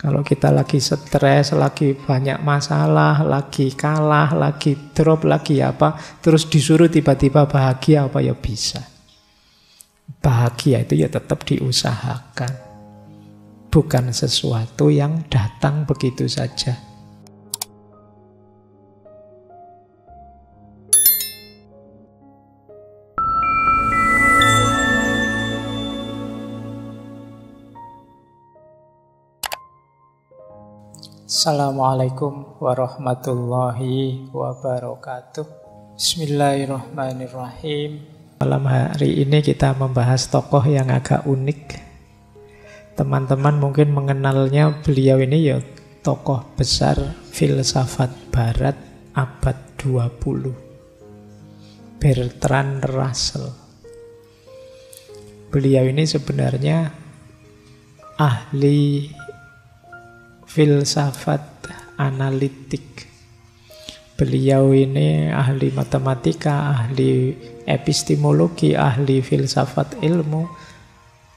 Kalau kita lagi stres, lagi banyak masalah, lagi kalah, lagi drop, lagi apa, terus disuruh tiba-tiba bahagia, apa ya bisa. Bahagia itu ya tetap diusahakan. Bukan sesuatu yang datang begitu saja. Assalamualaikum warahmatullahi wabarakatuh. Bismillahirrahmanirrahim. Malam hari ini kita membahas tokoh yang agak unik. Teman-teman mungkin mengenalnya, beliau ini ya tokoh besar filsafat barat abad 20, Bertrand Russell. Beliau ini sebenarnya ahli filsafat analitik. Beliau ini ahli matematika, ahli epistemologi, ahli filsafat ilmu,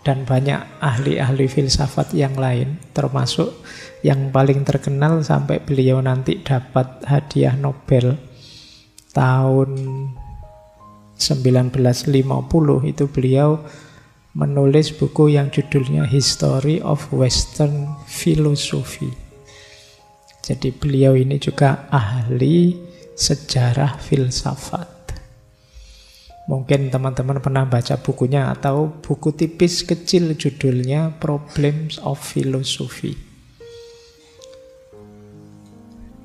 dan banyak ahli-ahli filsafat yang lain, termasuk yang paling terkenal sampai beliau nanti dapat hadiah Nobel tahun 1950, itu beliau menulis buku yang judulnya History of Western Philosophy. Jadi beliau ini juga ahli sejarah filsafat. Mungkin teman-teman pernah baca bukunya atau buku tipis kecil judulnya Problems of Philosophy.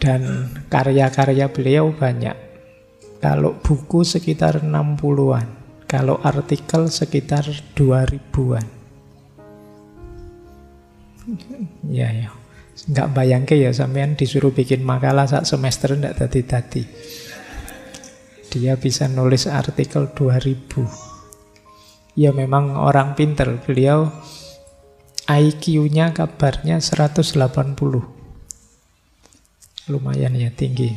Dan karya-karya beliau banyak. Kalau buku sekitar 60-an. Kalau artikel sekitar 2000-an. Ya. Nggak bayangke ya sampean disuruh bikin makalah sak semester ndak tadi-tadi. Dia bisa nulis artikel 2000. Ya memang orang pinter. Beliau IQ-nya kabarnya 180. Lumayan ya tinggi.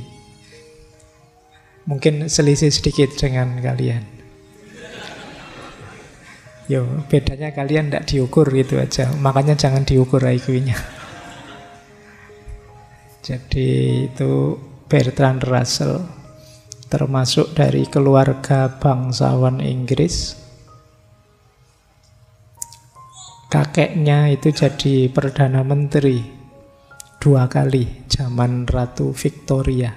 Mungkin selisih sedikit dengan kalian. Yo, bedanya kalian tidak diukur gitu aja. Makanya jangan diukur IQ-nya. Jadi itu Bertrand Russell, termasuk dari keluarga bangsawan Inggris. Kakeknya itu jadi Perdana Menteri 2 kali zaman Ratu Victoria.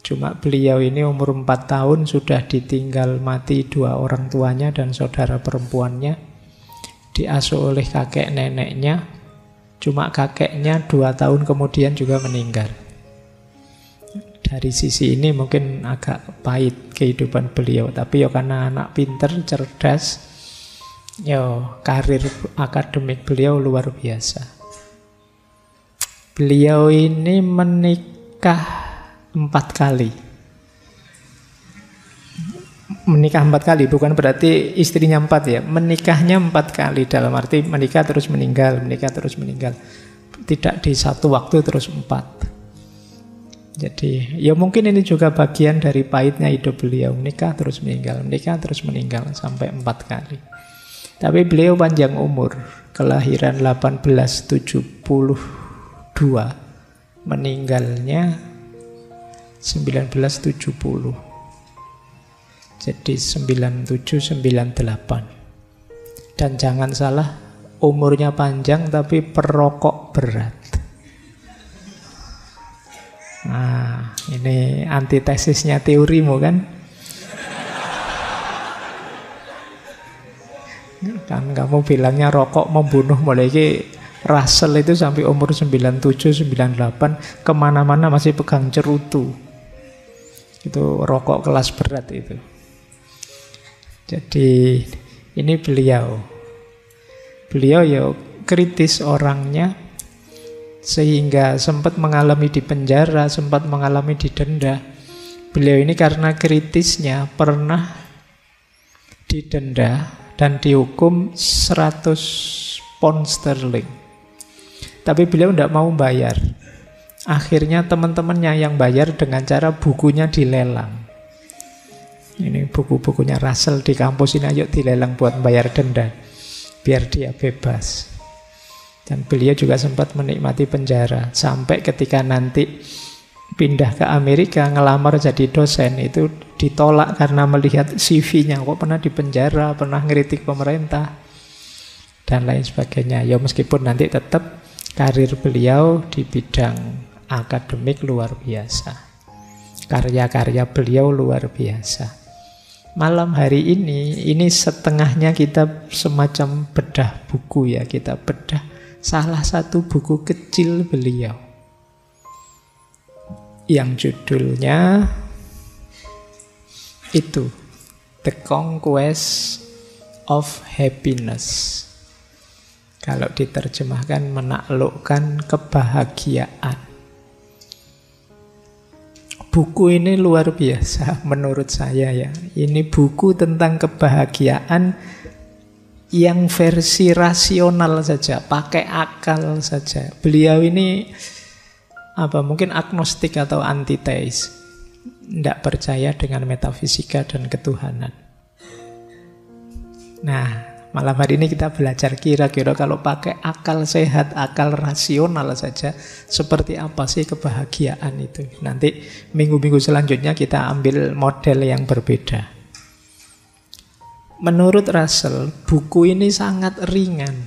Cuma beliau ini umur 4 tahun sudah ditinggal mati 2 orang tuanya dan saudara perempuannya. Diasuh oleh kakek neneknya. Cuma kakeknya 2 tahun kemudian juga meninggal. Dari sisi ini mungkin agak pahit kehidupan beliau. Tapi ya karena anak pinter, cerdas, ya karir akademik beliau luar biasa. Beliau ini menikah 4 kali. Menikah 4 kali bukan berarti istrinya 4 ya. Menikahnya 4 kali dalam arti menikah terus meninggal, menikah terus meninggal. Tidak di satu waktu terus 4. Jadi ya mungkin ini juga bagian dari pahitnya hidup beliau. Menikah terus meninggal sampai 4 kali. Tapi beliau panjang umur. Kelahiran 1872, meninggalnya 1970. Jadi 97-98. Dan jangan salah, umurnya panjang tapi perokok berat. Nah, ini antitesisnya teorimu kan? Kan kamu bilangnya rokok membunuh, mulai Russell itu sampai umur 97-98 kemana-mana masih pegang cerutu. Itu rokok kelas berat itu. Jadi ini beliau ya kritis orangnya, sehingga sempat mengalami di penjara, sempat mengalami didenda. Beliau ini karena kritisnya pernah didenda dan dihukum 100 pound sterling. Tapi beliau tidak mau bayar. Akhirnya teman-temannya yang bayar dengan cara bukunya dilelang. Ini buku-bukunya Russell di kampus ini, ayo dilelang buat bayar denda, biar dia bebas. Dan beliau juga sempat menikmati penjara. Sampai ketika nanti pindah ke Amerika, ngelamar jadi dosen, itu ditolak karena melihat CV-nya. Kok pernah di penjara, pernah ngeritik pemerintah, dan lain sebagainya. Ya meskipun nanti tetap karir beliau di bidang akademik luar biasa. Karya-karya beliau luar biasa. Malam hari ini setengahnya kita semacam bedah buku ya. Kita bedah salah satu buku kecil beliau yang judulnya itu The Conquest of Happiness. Kalau diterjemahkan menaklukkan kebahagiaan. Buku ini luar biasa menurut saya ya. Ini buku tentang kebahagiaan yang versi rasional saja, pakai akal saja. Beliau ini mungkin agnostik atau antiteis. Tidak percaya dengan metafisika dan ketuhanan. Nah, malam hari ini kita belajar kira-kira kalau pakai akal sehat, akal rasional saja, seperti apa sih kebahagiaan itu. Nanti minggu-minggu selanjutnya kita ambil model yang berbeda. Menurut Russell, buku ini sangat ringan.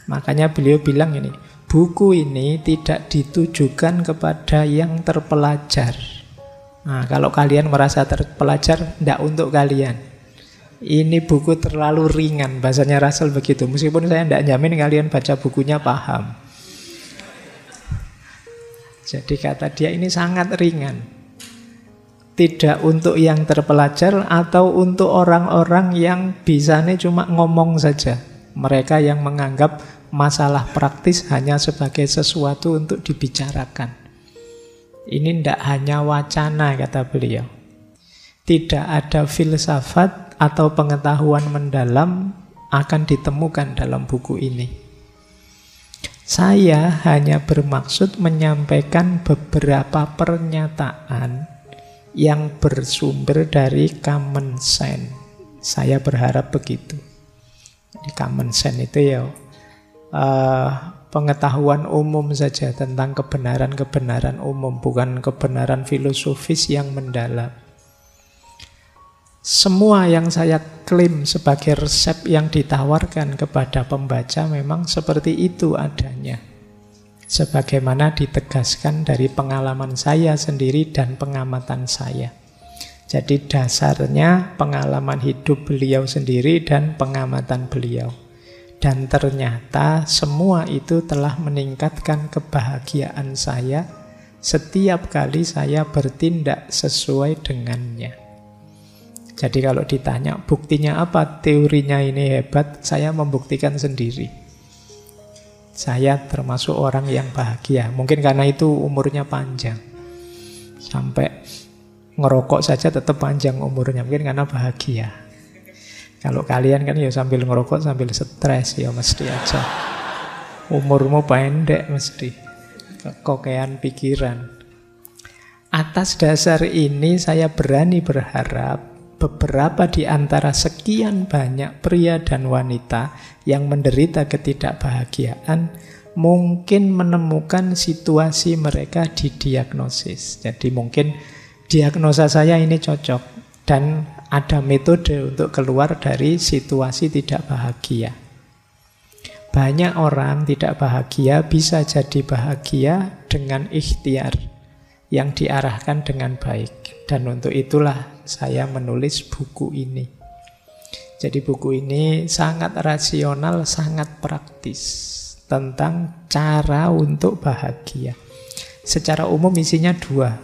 Makanya beliau bilang ini, buku ini tidak ditujukan kepada yang terpelajar. Nah, kalau kalian merasa terpelajar, tidak untuk kalian. Ini buku terlalu ringan, bahasanya Russell begitu. Meskipun saya tidak jamin kalian baca bukunya paham. Jadi kata dia ini sangat ringan. Tidak untuk yang terpelajar atau untuk orang-orang yang bisanya cuma ngomong saja. Mereka yang menganggap masalah praktis hanya sebagai sesuatu untuk dibicarakan. Ini tidak hanya wacana, kata beliau. Tidak ada filsafat atau pengetahuan mendalam akan ditemukan dalam buku ini. Saya hanya bermaksud menyampaikan beberapa pernyataan yang bersumber dari common sense. Saya berharap begitu. Di common sense itu ya pengetahuan umum saja tentang kebenaran-kebenaran umum, bukan kebenaran filosofis yang mendalam. Semua yang saya klaim sebagai resep yang ditawarkan kepada pembaca memang seperti itu adanya. Sebagaimana ditegaskan dari pengalaman saya sendiri dan pengamatan saya. Jadi dasarnya pengalaman hidup beliau sendiri dan pengamatan beliau. Dan ternyata semua itu telah meningkatkan kebahagiaan saya setiap kali saya bertindak sesuai dengannya. Jadi kalau ditanya buktinya apa teorinya ini hebat, saya membuktikan sendiri. Saya termasuk orang yang bahagia. Mungkin karena itu umurnya panjang. Sampai ngerokok saja tetap panjang umurnya. Mungkin karena bahagia. Kalau kalian kan ya sambil ngerokok sambil stres ya mesti aja. Umurmu pendek mesti. Kekokean pikiran. Atas dasar ini saya berani berharap beberapa di antara sekian banyak pria dan wanita yang menderita ketidakbahagiaan mungkin menemukan situasi mereka di diagnosis. Jadi mungkin diagnosa saya ini cocok dan ada metode untuk keluar dari situasi tidak bahagia. Banyak orang tidak bahagia bisa jadi bahagia dengan ikhtiar yang diarahkan dengan baik. Dan untuk itulah saya menulis buku ini. Jadi buku ini sangat rasional, sangat praktis tentang cara untuk bahagia. Secara umum isinya dua.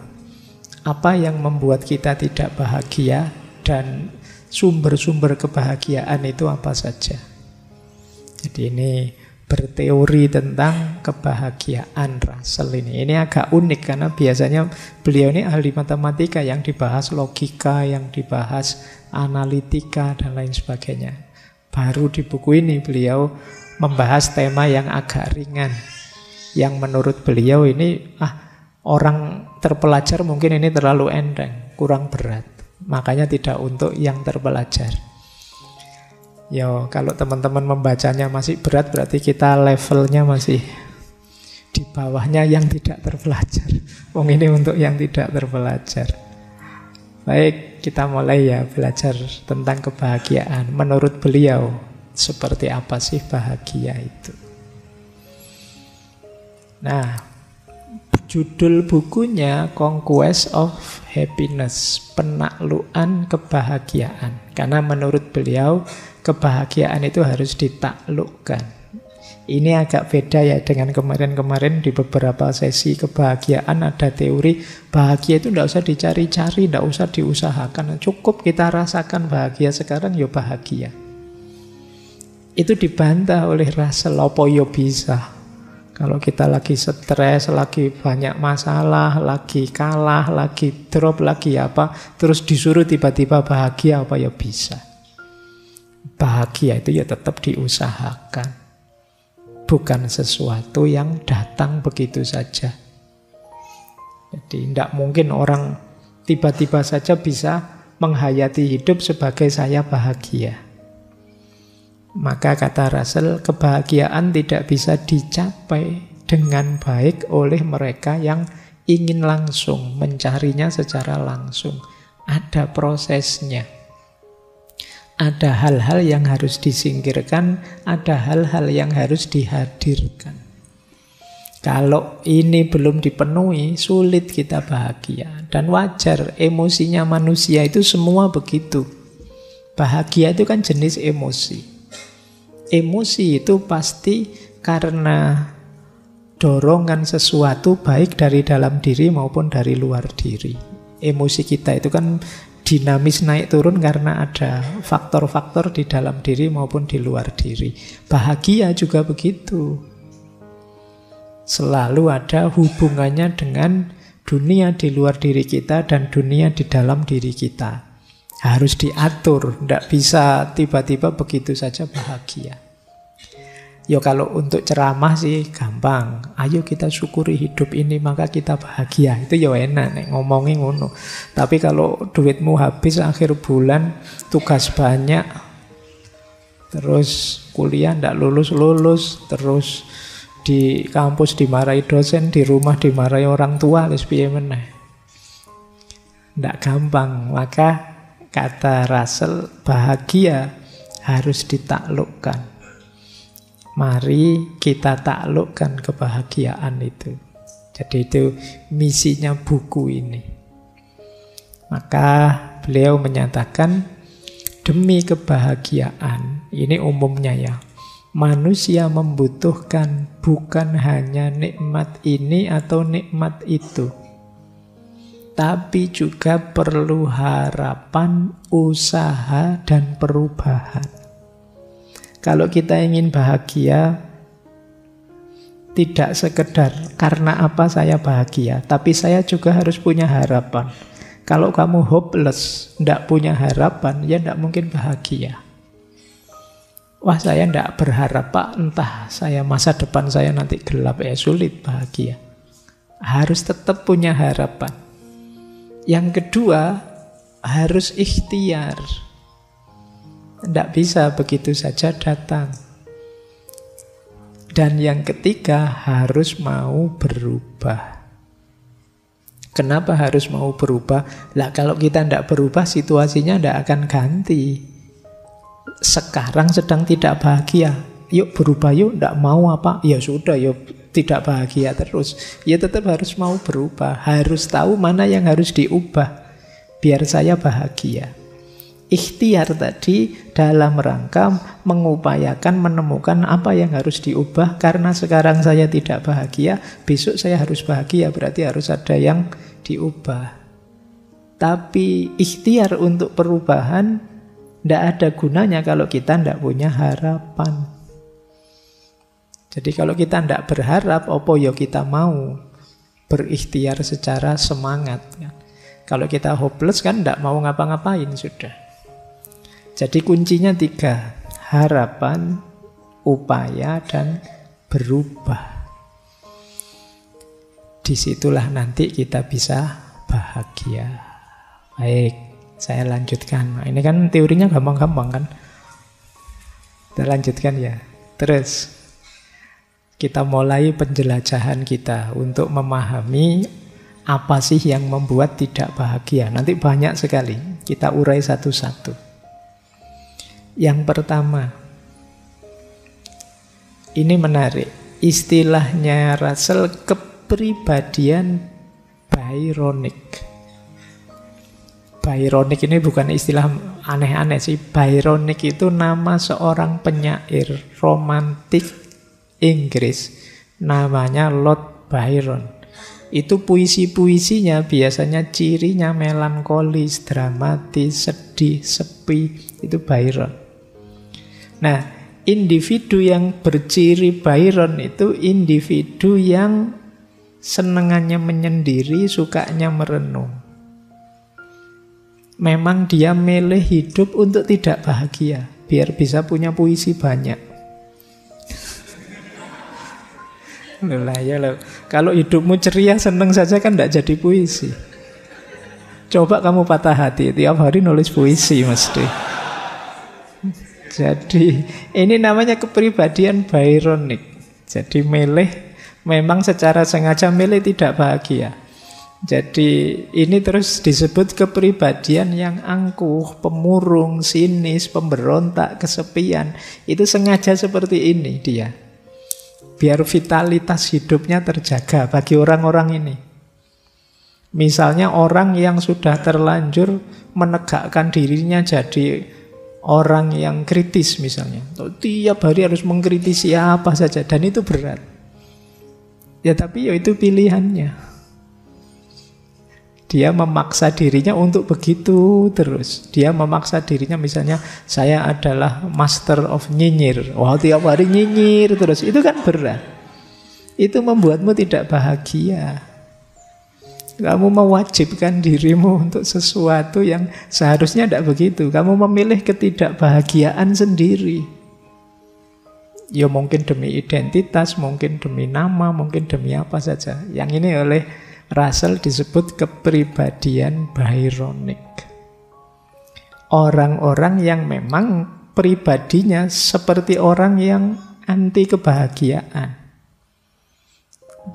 Apa yang membuat kita tidak bahagia dan sumber-sumber kebahagiaan itu apa saja. Jadi ini berteori tentang kebahagiaan Russell ini. Ini agak unik karena biasanya beliau ini ahli matematika, yang dibahas logika, yang dibahas analitika dan lain sebagainya. Baru di buku ini beliau membahas tema yang agak ringan. Yang menurut beliau ini orang terpelajar mungkin ini terlalu enteng, kurang berat. Makanya tidak untuk yang terpelajar. Ya, kalau teman-teman membacanya masih berat, berarti kita levelnya masih di bawahnya yang tidak terpelajar. Wong ini untuk yang tidak terpelajar. Baik, kita mulai ya belajar tentang kebahagiaan. Menurut beliau, seperti apa sih bahagia itu? Nah, judul bukunya Conquest of Happiness, penaklukan kebahagiaan. Karena menurut beliau, kebahagiaan itu harus ditaklukkan. Ini agak beda ya dengan kemarin-kemarin di beberapa sesi kebahagiaan ada teori bahagia itu tidak usah dicari-cari, tidak usah diusahakan. Cukup kita rasakan bahagia sekarang, ya bahagia. Itu dibantah oleh Russell, apa ya bisa. Kalau kita lagi stres, lagi banyak masalah, lagi kalah, lagi drop, lagi apa, terus disuruh tiba-tiba bahagia, apa ya bisa. Bahagia itu ya tetap diusahakan. Bukan sesuatu yang datang begitu saja. Jadi tidak mungkin orang tiba-tiba saja bisa menghayati hidup sebagai saya bahagia. Maka kata Russell, kebahagiaan tidak bisa dicapai dengan baik oleh mereka yang ingin langsung, mencarinya secara langsung. Ada prosesnya. Ada hal-hal yang harus disingkirkan, ada hal-hal yang harus dihadirkan. Kalau ini belum dipenuhi, sulit kita bahagia. Dan wajar, emosinya manusia itu semua begitu. Bahagia itu kan jenis emosi. Emosi itu pasti karena dorongan sesuatu baik dari dalam diri maupun dari luar diri. Emosi kita itu kan dinamis naik turun karena ada faktor-faktor di dalam diri maupun di luar diri. Bahagia juga begitu. Selalu ada hubungannya dengan dunia di luar diri kita dan dunia di dalam diri kita. Harus diatur, tidak bisa tiba-tiba begitu saja bahagia. Ya kalau untuk ceramah sih gampang. Ayo kita syukuri hidup ini maka kita bahagia. Itu ya enak nek ngomongin ngono. Tapi kalau duitmu habis akhir bulan, tugas banyak, terus kuliah ndak lulus-lulus, terus di kampus dimarahi dosen, di rumah dimarahi orang tua, wis piye meneh. Ndak gampang. Maka kata Russell, bahagia harus ditaklukkan. Mari kita taklukkan kebahagiaan itu. Jadi itu misinya buku ini. Maka beliau menyatakan, demi kebahagiaan, ini umumnya ya, manusia membutuhkan bukan hanya nikmat ini atau nikmat itu, tapi juga perlu harapan, usaha, dan perubahan. Kalau kita ingin bahagia, tidak sekedar karena apa saya bahagia, tapi saya juga harus punya harapan. Kalau kamu hopeless, tidak punya harapan, ya tidak mungkin bahagia. Wah, saya tidak berharap Pak, entah saya masa depan saya nanti gelap, sulit bahagia. Harus tetap punya harapan. Yang kedua, harus ikhtiar. Tidak bisa begitu saja datang. Dan yang ketiga, harus mau berubah. Kenapa harus mau berubah? Lah kalau kita tidak berubah, situasinya tidak akan ganti. Sekarang sedang tidak bahagia, yuk berubah yuk, tidak mau apa? Ya sudah, yuk tidak bahagia terus. Ya tetap harus mau berubah. Harus tahu mana yang harus diubah biar saya bahagia. Ikhtiar tadi dalam rangka mengupayakan menemukan apa yang harus diubah. Karena sekarang saya tidak bahagia, besok saya harus bahagia, berarti harus ada yang diubah. Tapi ikhtiar untuk perubahan tidak ada gunanya kalau kita tidak punya harapan. Jadi kalau kita tidak berharap, apa ya kita mau berikhtiar secara semangat. Kalau kita hopeless kan tidak mau ngapa-ngapain sudah. Jadi kuncinya 3, harapan, upaya, dan berubah. Disitulah nanti kita bisa bahagia. Baik, saya lanjutkan. Nah, ini kan teorinya gampang-gampang kan. Kita lanjutkan ya. Terus kita mulai penjelajahan kita untuk memahami apa sih yang membuat tidak bahagia. Nanti banyak sekali, kita urai satu-satu. Yang pertama, ini menarik. Istilahnya Russell, kepribadian Byronic. Byronic ini bukan istilah aneh-aneh sih. Byronic itu nama seorang penyair romantik Inggris. Namanya Lord Byron. Itu puisi-puisinya biasanya cirinya melankolis, dramatis, sedih, sepi. Itu Byron. Nah, individu yang berciri Byron itu individu yang senengannya menyendiri, sukanya merenung. Memang dia milih hidup untuk tidak bahagia, biar bisa punya puisi banyak. Loh, ya loh. Kalau hidupmu ceria, seneng saja kan tidak jadi puisi. Coba kamu patah hati, tiap hari nulis puisi mesti. Jadi ini namanya kepribadian Byronic. Jadi memang secara sengaja milih tidak bahagia. Jadi ini terus disebut kepribadian yang angkuh, pemurung, sinis, pemberontak, kesepian. Itu sengaja seperti ini dia. Biar vitalitas hidupnya terjaga bagi orang-orang ini. Misalnya orang yang sudah terlanjur menegakkan dirinya jadi orang yang kritis misalnya. Tiap hari harus mengkritisi apa saja dan itu berat. Ya tapi ya itu pilihannya. Dia memaksa dirinya untuk begitu terus. Dia memaksa dirinya misalnya, saya adalah master of nyinyir. Wah, tiap hari nyinyir terus. Itu kan berat. Itu membuatmu tidak bahagia. Kamu mewajibkan dirimu untuk sesuatu yang seharusnya tidak begitu. Kamu memilih ketidakbahagiaan sendiri. Ya mungkin demi identitas, mungkin demi nama, mungkin demi apa saja. Yang ini oleh Russell disebut kepribadian Byronic. Orang-orang yang memang pribadinya seperti orang yang anti kebahagiaan.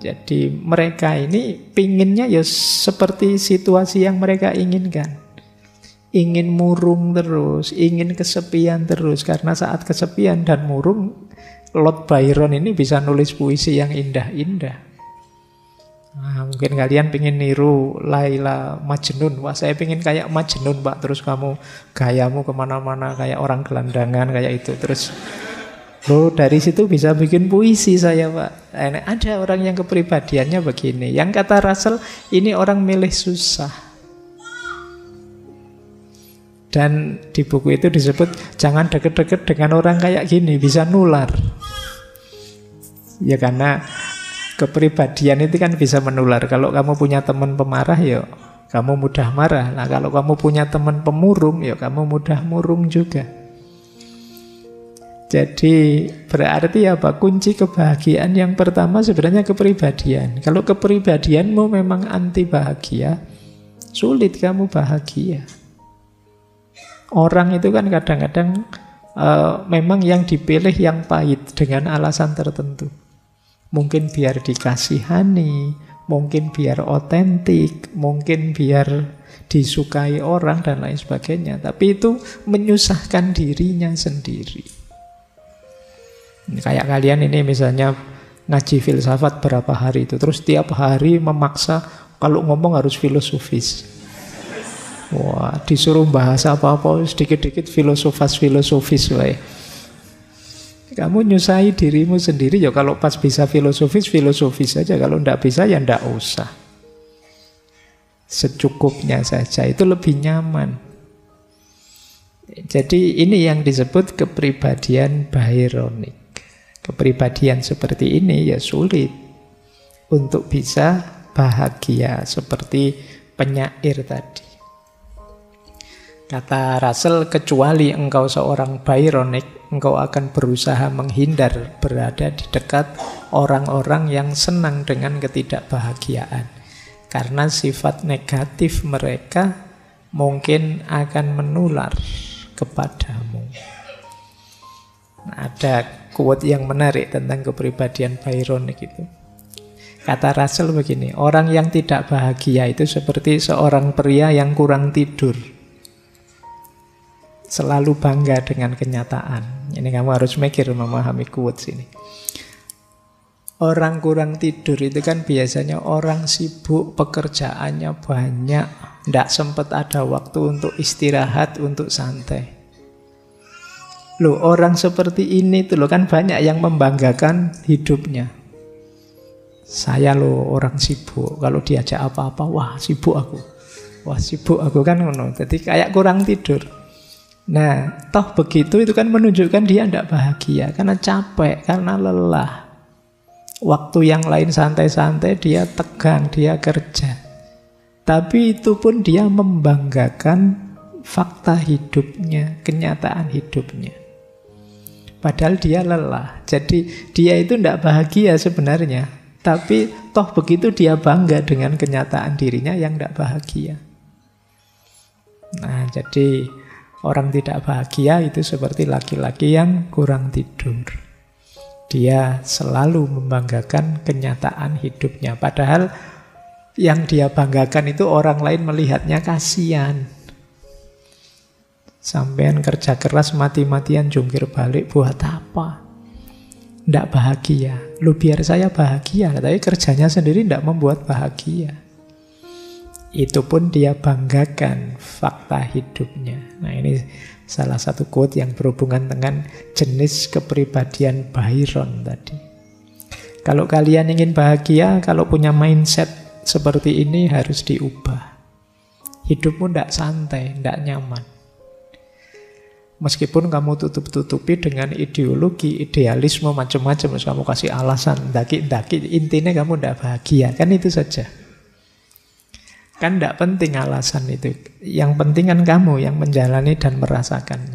Jadi mereka ini pinginnya ya seperti situasi yang mereka inginkan. Ingin murung terus, ingin kesepian terus. Karena saat kesepian dan murung, Lord Byron ini bisa nulis puisi yang indah-indah. Nah, mungkin kalian pengen niru Laila Majnun. Wah, saya pengen kayak Majnun, Pak. Terus kamu gayamu kemana-mana kayak orang gelandangan kayak itu. Terus dari situ bisa bikin puisi saya, Pak. Ada orang yang kepribadiannya begini. Yang kata Russell, ini orang milih susah. Dan di buku itu disebut jangan deket-deket dengan orang kayak gini, bisa nular. Ya karena kepribadian itu kan bisa menular. Kalau kamu punya teman pemarah, ya kamu mudah marah. Nah, kalau kamu punya teman pemurung, ya kamu mudah murung juga. Jadi berarti apa? Kunci kebahagiaan yang pertama sebenarnya kepribadian. Kalau kepribadianmu memang anti bahagia, sulit kamu bahagia. Orang itu kan kadang-kadang memang yang dipilih yang pahit dengan alasan tertentu. Mungkin biar dikasihani, mungkin biar otentik, mungkin biar disukai orang dan lain sebagainya. Tapi itu menyusahkan dirinya sendiri. Kayak kalian ini misalnya ngaji filsafat berapa hari itu, terus tiap hari memaksa kalau ngomong harus filosofis. Wah, disuruh bahas apa-apa sedikit-dikit filosofis wae. Kamu nyusahi dirimu sendiri ya. Kalau pas bisa filosofis saja. Kalau tidak bisa ya tidak usah. Secukupnya saja. Itu lebih nyaman. Jadi ini yang disebut kepribadian Byronic. Kepribadian seperti ini ya sulit untuk bisa bahagia seperti penyair tadi. Kata Russell, kecuali engkau seorang Byronic, engkau akan berusaha menghindar berada di dekat orang-orang yang senang dengan ketidakbahagiaan. Karena sifat negatif mereka mungkin akan menular kepadamu. Nah, Ada quote yang menarik tentang kepribadian Byron gitu. Kata Russell begini, orang yang tidak bahagia itu seperti seorang pria yang kurang tidur. Selalu bangga dengan kenyataan. Ini kamu harus mikir memahami quotes ini. Orang kurang tidur itu kan biasanya orang sibuk, pekerjaannya banyak, tidak sempat ada waktu untuk istirahat, untuk santai. Loh, orang seperti ini tuh loh kan banyak yang membanggakan hidupnya. Saya loh orang sibuk, kalau diajak apa-apa, wah sibuk aku. Wah sibuk aku kan ngono. Jadi kayak kurang tidur. Nah, toh begitu itu kan menunjukkan dia tidak bahagia karena capek, karena lelah. Waktu yang lain santai-santai dia tegang, dia kerja. Tapi itu pun dia membanggakan fakta hidupnya, kenyataan hidupnya. Padahal dia lelah. Jadi dia itu tidak bahagia sebenarnya. Tapi toh begitu dia bangga dengan kenyataan dirinya yang tidak bahagia. Nah, jadi orang tidak bahagia itu seperti laki-laki yang kurang tidur. Dia selalu membanggakan kenyataan hidupnya. Padahal yang dia banggakan itu orang lain melihatnya kasihan. Sampean kerja keras mati-matian jungkir balik buat apa? Tidak bahagia. Lu biar saya bahagia, tapi kerjanya sendiri tidak membuat bahagia. Itu pun dia banggakan fakta hidupnya. Nah, ini salah satu quote yang berhubungan dengan jenis kepribadian Byron tadi. Kalau kalian ingin bahagia, kalau punya mindset seperti ini harus diubah. Hidupmu tidak santai, tidak nyaman. Meskipun kamu tutup-tutupi dengan ideologi, idealisme, macam-macam, kamu kasih alasan, daki-daki, intinya kamu tidak bahagia. Kan itu saja. Kan tidak penting alasan itu. Yang penting kan kamu yang menjalani dan merasakannya.